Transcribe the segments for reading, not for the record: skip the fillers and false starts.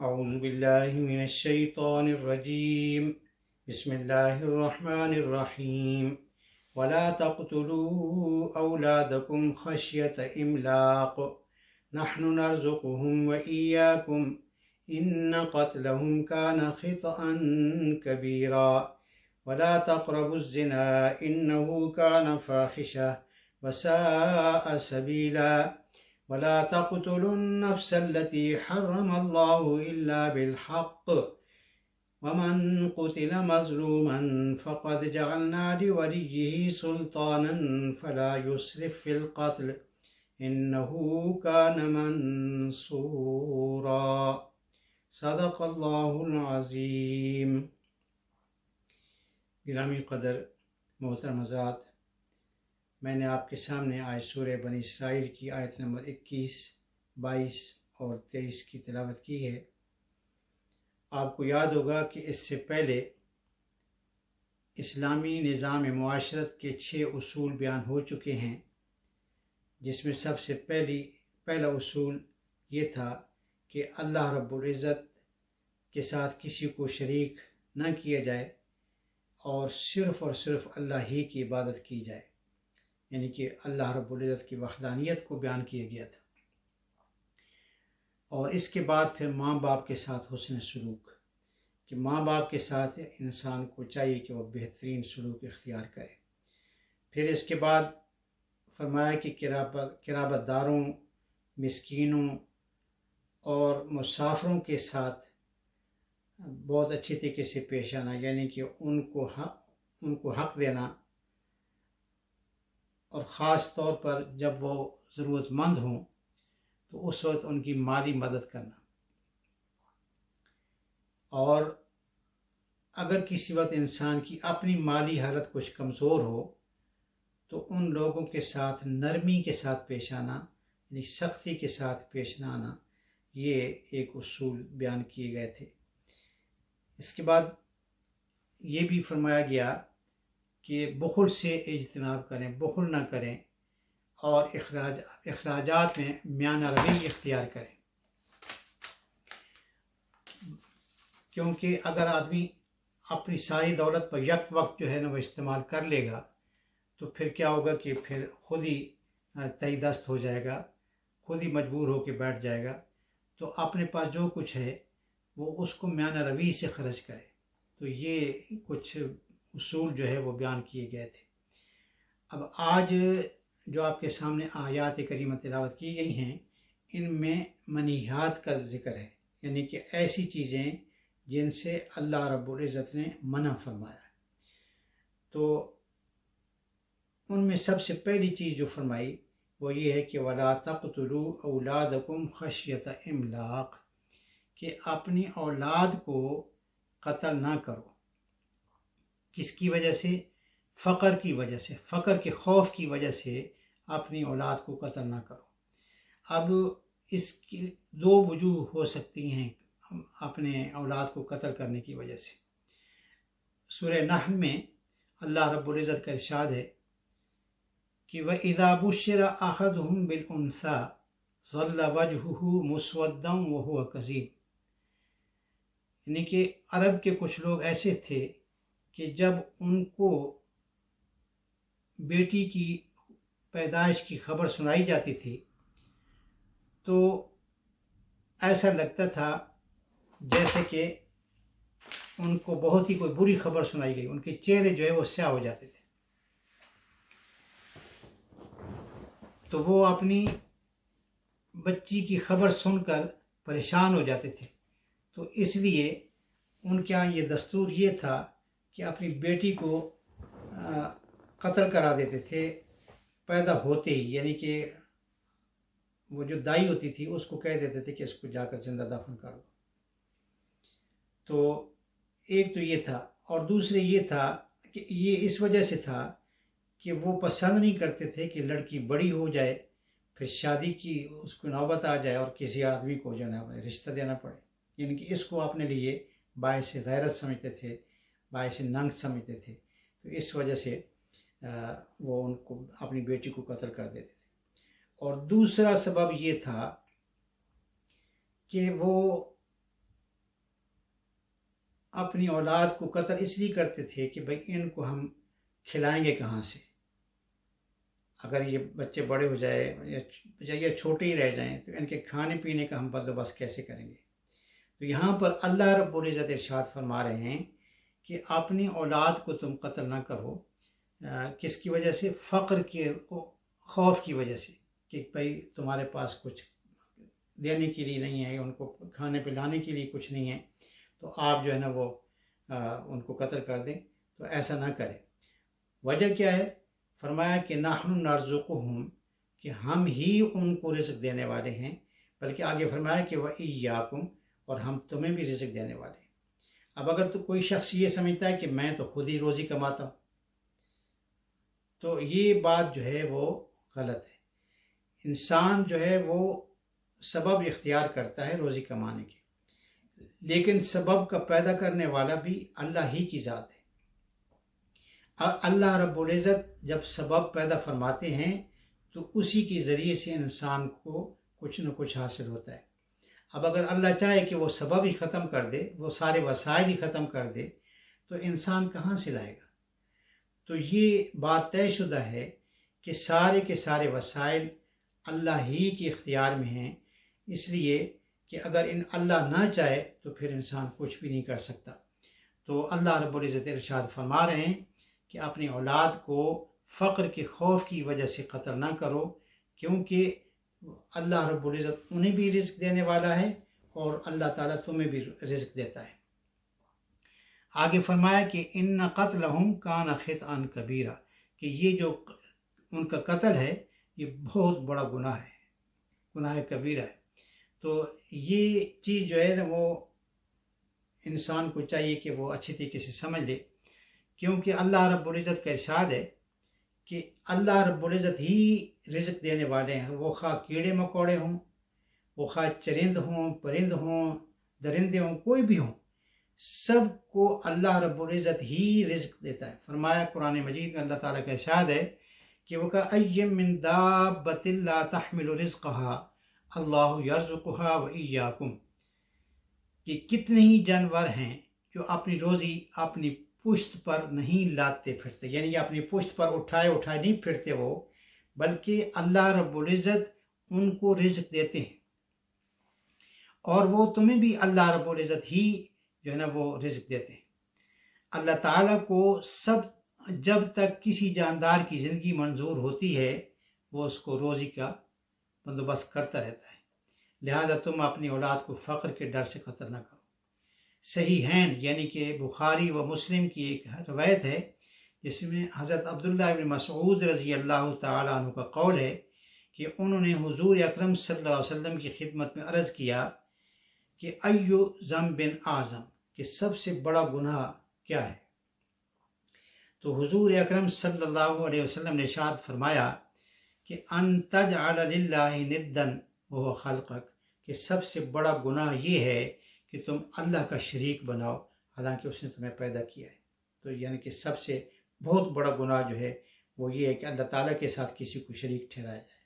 أعوذ بالله من الشيطان الرجيم بسم الله الرحمن الرحيم ولا تقتلوا أولادكم خشية إملاق نحن نرزقهم وإياكم إن قتلهم كان خطأ كبيرا ولا تقربوا الزنا إنه كان فاحشة وساء سبيلا ولا تقتلوا النفس التي حرم الله إلا بالحق ومن قتل مظلوما فقد جعلنا لوليه سلطانا فلا يسرف في القتل إنه كان منصورا صدق الله العظیم۔ گرامی قدر محترم حضرات، میں نے آپ کے سامنے آج سورہ بنی اسرائیل کی آیت نمبر 21، 22 اور 23 کی تلاوت کی ہے۔ آپ کو یاد ہوگا کہ اس سے پہلے اسلامی نظام معاشرت کے 6 اصول بیان ہو چکے ہیں، جس میں سب سے پہلا اصول یہ تھا کہ اللہ رب العزت کے ساتھ کسی کو شریک نہ کیا جائے اور صرف اللہ ہی کی عبادت کی جائے، یعنی کہ اللہ رب العزت کی وحدانیت کو بیان کیا گیا تھا۔ اور اس کے بعد پھر ماں باپ کے ساتھ حسن سلوک، کہ ماں باپ کے ساتھ انسان کو چاہیے کہ وہ بہترین سلوک اختیار کرے۔ پھر اس کے بعد فرمایا کہ قرابت داروں، مسکینوں اور مسافروں کے ساتھ بہت اچھی طریقے سے پیش آنا، یعنی کہ ان کو حق دینا، اور خاص طور پر جب وہ ضرورت مند ہوں تو اس وقت ان کی مالی مدد کرنا، اور اگر کسی وقت انسان کی اپنی مالی حالت کچھ کمزور ہو تو ان لوگوں کے ساتھ نرمی کے ساتھ پیش آنا، یعنی سختی کے ساتھ پیش نہ آنا، یہ ایک اصول بیان کیے گئے تھے۔ اس کے بعد یہ بھی فرمایا گیا کہ بخل سے اجتناب کریں، بخل نہ کریں، اور اخراجات میں میانہ روی اختیار کریں، کیونکہ اگر آدمی اپنی ساری دولت پر یک وقت جو ہے نا وہ استعمال کر لے گا تو پھر کیا ہوگا کہ پھر خود ہی تہی دست ہو جائے گا، خود ہی مجبور ہو کے بیٹھ جائے گا۔ تو اپنے پاس جو کچھ ہے وہ اس کو میانہ روی سے خرچ کرے۔ تو یہ کچھ اصول جو ہے وہ بیان کیے گئے تھے۔ اب آج جو آپ کے سامنے آیات کریمہ تلاوت کی گئی ہیں، ان میں منہیات کا ذکر ہے، یعنی کہ ایسی چیزیں جن سے اللہ رب العزت نے منع فرمایا ہے۔ تو ان میں سب سے پہلی چیز جو فرمائی وہ یہ ہے کہ وَلَا تَقْتُلُوا أَوْلَادَكُمْ خَشْيَةَ إِمْلَاقٍ، کہ اپنی اولاد کو قتل نہ کرو۔ کس کی وجہ سے؟ فقر کی وجہ سے، فقر کے خوف کی وجہ سے اپنی اولاد کو قتل نہ کرو۔ اب اس کی 2 وجوہ ہو سکتی ہیں اپنے اولاد کو قتل کرنے کی وجہ سے۔ سورہ نحل میں اللہ رب العزت کا ارشاد ہے کہ وَإِذَا بُشِّرَ أَحَدُهُم بِالْأُنثَىٰ ظَلَّ وَجْهُهُ مُسْوَدًّا وَهُوَ كَظِيمٌ، یعنی کہ عرب کے کچھ لوگ ایسے تھے کہ جب ان کو بیٹی کی پیدائش کی خبر سنائی جاتی تھی تو ایسا لگتا تھا جیسے کہ ان کو بہت ہی کوئی بری خبر سنائی گئی، ان کے چہرے جو ہے وہ سیاہ ہو جاتے تھے۔ تو وہ اپنی بچی کی خبر سن کر پریشان ہو جاتے تھے، تو اس لیے ان کے یہاں یہ دستور یہ تھا کہ اپنی بیٹی کو قتل کرا دیتے تھے پیدا ہوتے ہی، یعنی کہ وہ جو دائی ہوتی تھی اس کو کہہ دیتے تھے کہ اس کو جا کر زندہ دفن کر دو۔ تو ایک تو یہ تھا، اور دوسرے یہ تھا کہ یہ اس وجہ سے تھا کہ وہ پسند نہیں کرتے تھے کہ لڑکی بڑی ہو جائے، پھر شادی کی اس کو نوبت آ جائے اور کسی آدمی کو جو ہے رشتہ دینا پڑے، یعنی کہ اس کو اپنے لیے باعث غیرت سمجھتے تھے، باعث ننگ سمجھتے تھے۔ تو اس وجہ سے وہ ان کو اپنی بیٹی کو قتل کر دیتے تھے۔ اور دوسرا سبب یہ تھا کہ وہ اپنی اولاد کو قتل اس لیے کرتے تھے کہ بھئی ان کو ہم کھلائیں گے کہاں سے، اگر یہ بچے بڑے ہو جائے یا چھوٹے ہی رہ جائیں تو ان کے کھانے پینے کا ہم بندوبست کیسے کریں گے۔ تو یہاں پر اللہ رب العزت ارشاد فرما رہے ہیں کہ اپنی اولاد کو تم قتل نہ کرو، کس کی وجہ سے؟ فقر کے خوف کی وجہ سے، کہ بھئی تمہارے پاس کچھ دینے کے لیے نہیں ہے، ان کو کھانے پہ لانے کے لیے کچھ نہیں ہے، تو آپ جو ہے نا وہ ان کو قتل کر دیں، تو ایسا نہ کریں۔ وجہ کیا ہے؟ فرمایا کہ نحن نرزقہم، کہ ہم ہی ان کو رزق دینے والے ہیں، بلکہ آگے فرمایا کہ وَإِيَّاكُمْ، اور ہم تمہیں بھی رزق دینے والے ہیں۔ اب اگر تو کوئی شخص یہ سمجھتا ہے کہ میں تو خود ہی روزی کماتا ہوں، تو یہ بات جو ہے وہ غلط ہے۔ انسان جو ہے وہ سبب اختیار کرتا ہے روزی کمانے کے، لیکن سبب کا پیدا کرنے والا بھی اللہ ہی کی ذات ہے۔ اللہ رب العزت جب سبب پیدا فرماتے ہیں تو اسی کے ذریعے سے انسان کو کچھ نہ کچھ حاصل ہوتا ہے۔ اب اگر اللہ چاہے کہ وہ سبب ہی ختم کر دے، وہ سارے وسائل ہی ختم کر دے، تو انسان کہاں سے لائے گا؟ تو یہ بات طے شدہ ہے کہ سارے کے سارے وسائل اللہ ہی کے اختیار میں ہیں، اس لیے کہ اگر اللہ نہ چاہے تو پھر انسان کچھ بھی نہیں کر سکتا۔ تو اللہ رب العزت ارشاد فرما رہے ہیں کہ اپنی اولاد کو فقر کے خوف کی وجہ سے قتل نہ کرو، کیونکہ اللہ رب العزت انہیں بھی رزق دینے والا ہے اور اللہ تعالیٰ تمہیں بھی رزق دیتا ہے۔ آگے فرمایا کہ ان قتلہم کان خطأ کبیرہ، کہ یہ جو ان کا قتل ہے یہ بہت بڑا گناہ ہے، گناہ کبیرہ ہے۔ تو یہ چیز جو ہے نا وہ انسان کو چاہیے کہ وہ اچھی طریقے سے سمجھ لے، کیونکہ اللہ رب العزت کا ارشاد ہے کہ اللہ رب العزت ہی رزق دینے والے ہیں، وہ خواہ کیڑے مکوڑے ہوں، وہ خواہ چرند ہوں، پرند ہوں، درندے ہوں، کوئی بھی ہوں، سب کو اللہ رب العزت ہی رزق دیتا ہے۔ فرمایا قرآن مجید میں اللہ تعالیٰ کا ارشاد ہے کہ وَكَأَيٍّ مِّن دَابَّةٍ لَا تَحْمِلُ رِزْقَهَا اللَّهُ يَرْزُقُهَا وَإِيَّاكُمْ، کہ کتنے ہی جانور ہیں جو اپنی روزی اپنی پشت پر نہیں لاتے پھرتے، یعنی اپنی پشت پر اٹھائے نہیں پھرتے وہ، بلکہ اللہ رب العزت ان کو رزق دیتے ہیں، اور وہ تمہیں بھی اللہ رب العزت ہی جو ہے نا وہ رزق دیتے ہیں۔ اللہ تعالیٰ کو جب تک کسی جاندار کی زندگی منظور ہوتی ہے وہ اس کو روزی کا بندوبست کرتا رہتا ہے، لہٰذا تم اپنی اولاد کو فقر کے ڈر سے قتل نہ کرو۔ صحیحین یعنی کہ بخاری و مسلم کی ایک روایت ہے جس میں حضرت عبداللہ بن مسعود رضی اللہ تعالیٰ عنہ کا قول ہے کہ انہوں نے حضور اکرم صلی اللہ علیہ وسلم کی خدمت میں عرض کیا کہ ایو ذنب اعظم، کہ سب سے بڑا گناہ کیا ہے؟ تو حضور اکرم صلی اللہ علیہ وسلم نے ارشاد فرمایا کہ ان تجعل للہ ندا وہو خلقک، کہ سب سے بڑا گناہ یہ ہے کہ تم اللہ کا شریک بناؤ حالانکہ اس نے تمہیں پیدا کیا ہے۔ تو یعنی کہ سب سے بہت بڑا گناہ جو ہے وہ یہ ہے کہ اللہ تعالیٰ کے ساتھ کسی کو شریک ٹھہرایا جائے۔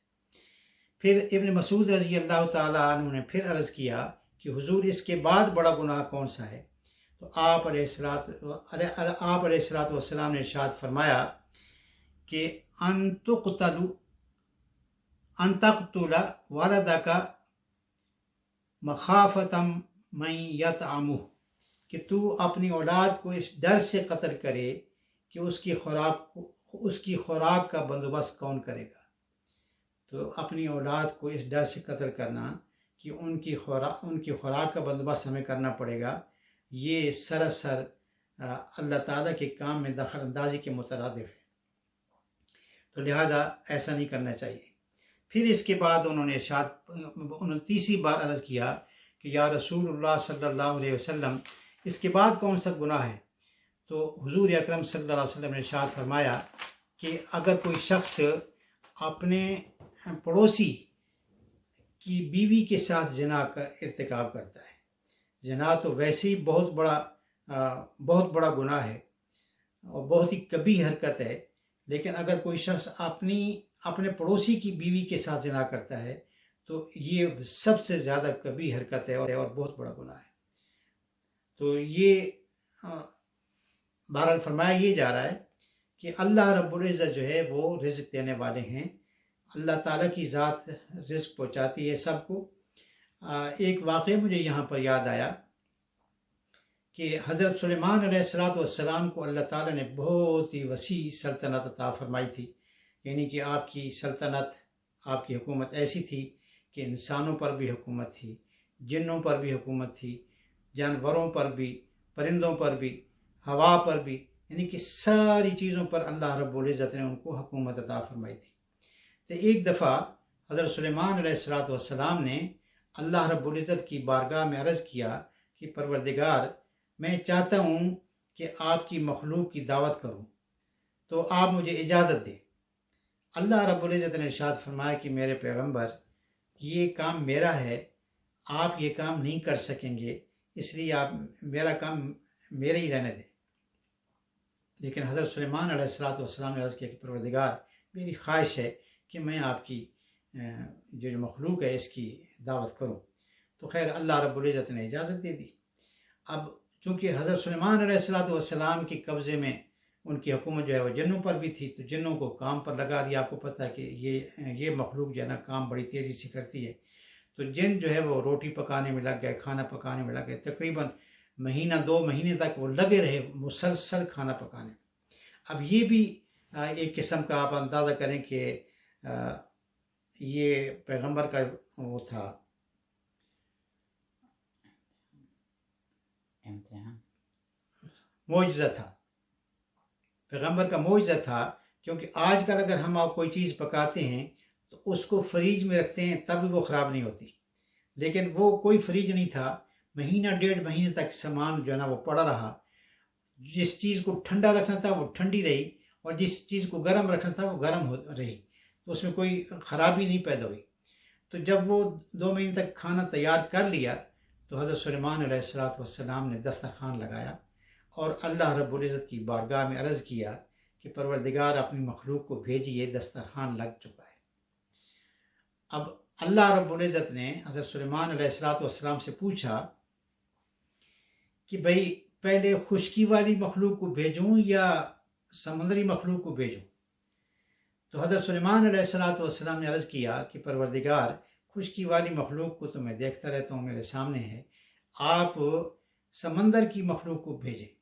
پھر ابن مسعود رضی اللہ تعالیٰ عنہ نے پھر عرض کیا کہ حضور اس کے بعد بڑا گناہ کون سا ہے؟ تو آپ علیہ الصلوۃ والسلام نے ارشاد فرمایا کہ ان تقتل ولدک مخافۃ من یطعمہ، کہ تو اپنی اولاد کو اس ڈر سے قتل کرے کہ اس کی خوراک کا بندوبست کون کرے گا۔ تو اپنی اولاد کو اس ڈر سے قتل کرنا کہ ان کی خوراک کا بندوبست ہمیں کرنا پڑے گا، یہ سراسر اللہ تعالیٰ کے کام میں دخل اندازی کے مترادف ہے، تو لہٰذا ایسا نہیں کرنا چاہیے۔ پھر اس کے بعد انہوں نے تیسری بار عرض کیا کہ یا رسول اللہ صلی اللہ علیہ وسلم اس کے بعد کون سا گناہ ہے؟ تو حضور اکرم صلی اللہ علیہ وسلم نے ارشاد فرمایا کہ اگر کوئی شخص اپنے پڑوسی کی بیوی کے ساتھ زنا کا ارتکاب کرتا ہے، زنا تو ویسے ہی بہت بڑا گناہ ہے اور بہت ہی کبھی حرکت ہے، لیکن اگر کوئی شخص اپنے پڑوسی کی بیوی کے ساتھ زنا کرتا ہے تو یہ سب سے زیادہ کبھی حرکت ہے اور بہت بڑا گناہ ہے۔ تو یہ بہرحال فرمایا یہ جا رہا ہے کہ اللہ رب العزت جو ہے وہ رزق دینے والے ہیں، اللہ تعالیٰ کی ذات رزق پہنچاتی ہے سب کو۔ ایک واقعہ مجھے یہاں پر یاد آیا کہ حضرت سلیمان علیہ السلام کو اللہ تعالیٰ نے بہت ہی وسیع سلطنت عطا فرمائی تھی، یعنی کہ آپ کی سلطنت، آپ کی حکومت ایسی تھی کہ انسانوں پر بھی حکومت تھی، جنوں پر بھی حکومت تھی، جانوروں پر بھی، پرندوں پر بھی، ہوا پر بھی، یعنی کہ ساری چیزوں پر اللہ رب العزت نے ان کو حکومت عطا فرمائی تھی۔ تو ایک دفعہ حضرت سلیمان علیہ السلام نے اللہ رب العزت کی بارگاہ میں عرض کیا کہ پروردگار، میں چاہتا ہوں کہ آپ کی مخلوق کی دعوت کروں، تو آپ مجھے اجازت دیں۔ اللہ رب العزت نے ارشاد فرمایا کہ میرے پیغمبر، یہ کام میرا ہے، آپ یہ کام نہیں کر سکیں گے، اس لیے آپ میرا کام میرے ہی رہنے دیں۔ لیکن حضرت سلیمان علیہ السلام نے عرض کیا کہ پروردگار، میری خواہش ہے کہ میں آپ کی جو مخلوق ہے اس کی دعوت کروں۔ تو خیر اللہ رب العزت نے اجازت دے دی۔ اب چونکہ حضرت سلیمان علیہ السلام کے قبضے میں ان کی حکومت جو ہے وہ جنوں پر بھی تھی، تو جنوں کو کام پر لگا دیا۔ آپ کو پتہ ہے کہ یہ مخلوق جو ہے نا کام بڑی تیزی سے کرتی ہے، تو جن جو ہے وہ روٹی پکانے میں لگ گئے، کھانا پکانے میں لگ گئے، تقریباً مہینہ 2 مہینے تک وہ لگے رہے مسلسل کھانا پکانے میں۔ اب یہ بھی ایک قسم کا آپ اندازہ کریں کہ یہ پیغمبر کا وہ تھا معجزہ تھا، پیغمبر کا معجزہ تھا، کیونکہ آج کل اگر ہم آپ کوئی چیز پکاتے ہیں تو اس کو فریج میں رکھتے ہیں تب بھی وہ خراب نہیں ہوتی، لیکن وہ کوئی فریج نہیں تھا، مہینہ 1.5 مہینے تک سامان جو ہے نا وہ پڑا رہا۔ جس چیز کو ٹھنڈا رکھنا تھا وہ ٹھنڈی رہی، اور جس چیز کو گرم رکھنا تھا وہ گرم رہی، تو اس میں کوئی خرابی نہیں پیدا ہوئی۔ تو جب وہ 2 مہینے تک کھانا تیار کر لیا تو حضرت سلیمان علیہ السلام نے دسترخوان لگایا اور اللہ رب العزت کی بارگاہ میں عرض کیا کہ پروردگار اپنی مخلوق کو بھیجیے، دسترخوان لگ چکا ہے۔ اب اللہ رب العزت نے حضرت سلیمان علیہ السلام سے پوچھا کہ بھئی پہلے خشکی والی مخلوق کو بھیجوں یا سمندری مخلوق کو بھیجوں؟ تو حضرت سلیمان علیہ السلام نے عرض کیا کہ پروردگار، خشکی والی مخلوق کو تو میں دیکھتا رہتا ہوں، میرے سامنے ہے، آپ سمندر کی مخلوق کو بھیجیں۔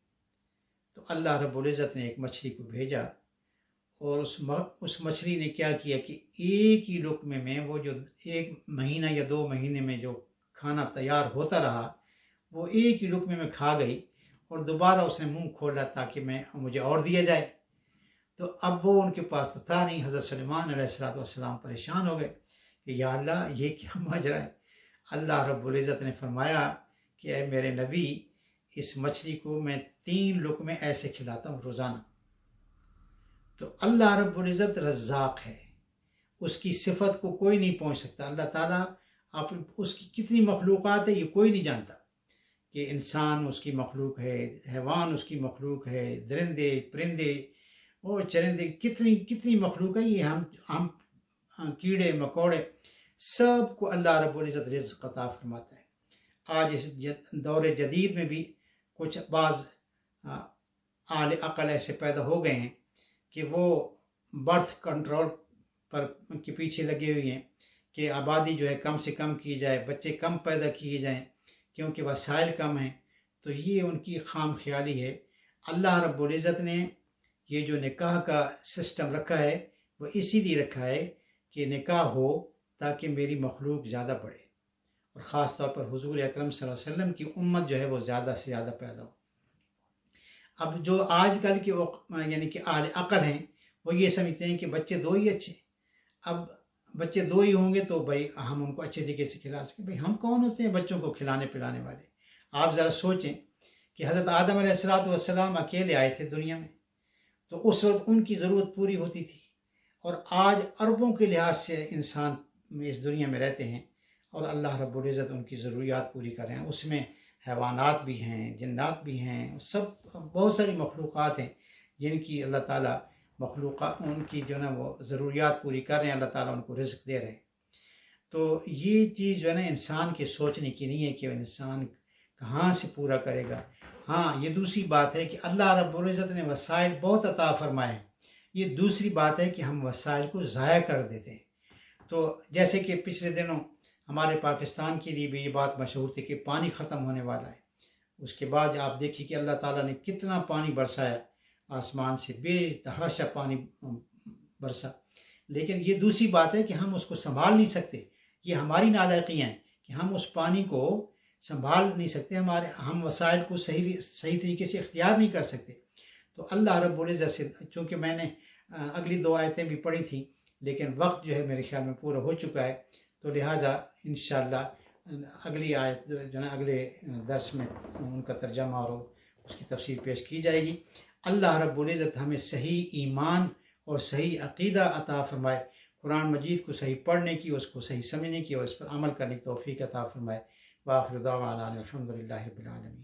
تو اللہ رب العزت نے ایک مچھلی کو بھیجا، اور اس مچھلی نے کیا کیا کہ ایک ہی لقمے میں وہ جو 1 مہینہ یا 2 مہینے میں جو کھانا تیار ہوتا رہا وہ ایک ہی لقمے میں کھا گئی، اور دوبارہ اس نے منہ کھولا تاکہ مجھے اور دیا جائے۔ تو اب وہ ان کے پاس تو تھا نہیں۔ حضرت سلیمان علیہ السلام پریشان ہو گئے کہ یا اللہ یہ کیا ماجرا ہے۔ اللہ رب العزت نے فرمایا کہ اے میرے نبی، اس مچھلی کو میں 3 لقمے ایسے کھلاتا ہوں روزانہ۔ تو اللہ رب العزت رزاق ہے، اس کی صفت کو کوئی نہیں پہنچ سکتا۔ اللہ تعالیٰ اس کی کتنی مخلوقات ہے یہ کوئی نہیں جانتا، کہ انسان اس کی مخلوق ہے، حیوان اس کی مخلوق ہے، درندے پرندے اور چرندے، کتنی مخلوق ہے۔ یہ ہم کیڑے مکوڑے سب کو اللہ رب العزت رزق عطا فرماتا ہے۔ آج اس دور جدید میں بھی کچھ بعض اعلی عقل ایسے پیدا ہو گئے ہیں کہ وہ برتھ کنٹرول کے پیچھے لگے ہوئے ہیں کہ آبادی جو ہے کم سے کم کی جائے، بچے کم پیدا کیے جائیں کیونکہ وسائل کم ہیں۔ تو یہ ان کی خام خیالی ہے۔ اللہ رب العزت نے یہ جو نکاح کا سسٹم رکھا ہے وہ اسی لیے رکھا ہے کہ نکاح ہو تاکہ میری مخلوق زیادہ بڑھے، اور خاص طور پر حضور اکرم صلی اللہ علیہ وسلم کی امت جو ہے وہ زیادہ سے زیادہ پیدا ہو۔ اب جو آج کل کے یعنی کہ اعلی عقل ہیں وہ یہ سمجھتے ہیں کہ بچے 2 ہی اچھے، اب بچے 2 ہی ہوں گے تو بھائی ہم ان کو اچھے طریقے سے کھلا سکیں۔ بھائی ہم کون ہوتے ہیں بچوں کو کھلانے پلانے والے؟ آپ ذرا سوچیں کہ حضرت آدم علیہ السلام اکیلے آئے تھے دنیا میں، تو اس وقت ان کی ضرورت پوری ہوتی تھی، اور آج اربوں کے لحاظ سے انسان اس دنیا میں رہتے ہیں، اور اللہ رب العزت ان کی ضروریات پوری کر رہے ہیں۔ اس میں حیوانات بھی ہیں، جنات بھی ہیں، سب بہت ساری مخلوقات ہیں جن کی اللہ تعالیٰ مخلوقات ان کی جو ہے نا وہ ضروریات پوری کر رہے ہیں، اللہ تعالیٰ ان کو رزق دے رہے ہیں۔ تو یہ چیز جو ہے نا انسان کے سوچنے کی نہیں ہے کہ انسان کہاں سے پورا کرے گا۔ ہاں یہ دوسری بات ہے کہ اللہ رب العزت نے وسائل بہت عطا فرمائے. یہ دوسری بات ہے کہ ہم وسائل کو ضائع کر دیتے ہیں. تو جیسے کہ پچھلے دنوں ہمارے پاکستان کے لیے بھی یہ بات مشہور تھی کہ پانی ختم ہونے والا ہے. اس کے بعد آپ دیکھیے کہ اللہ تعالیٰ نے کتنا پانی برسایا، آسمان سے بے تحاشا پانی برسا. لیکن یہ دوسری بات ہے کہ ہم اس کو سنبھال نہیں سکتے. یہ ہماری نالائقیاں ہیں کہ ہم اس پانی کو سنبھال نہیں سکتے، ہم وسائل کو صحیح طریقے سے اختیار نہیں کر سکتے. تو اللہ رب العزت سے، چونکہ میں نے اگلی 2 آیتیں بھی پڑھی تھیں لیکن وقت جو ہے میرے خیال میں پورا ہو چکا ہے، تو لہٰذا انشاءاللہ اگلی آیت جو ہے اگلے درس میں ان کا ترجمہ اور اس کی تفسیر پیش کی جائے گی. اللہ رب العزت ہمیں صحیح ایمان اور صحیح عقیدہ عطا فرمائے، قرآن مجید کو صحیح پڑھنے کی، اس کو صحیح سمجھنے کی اور اس پر عمل کرنے کی توفیق عطا فرمائے. وآخر دعوانا الحمدللہ رب العالمین.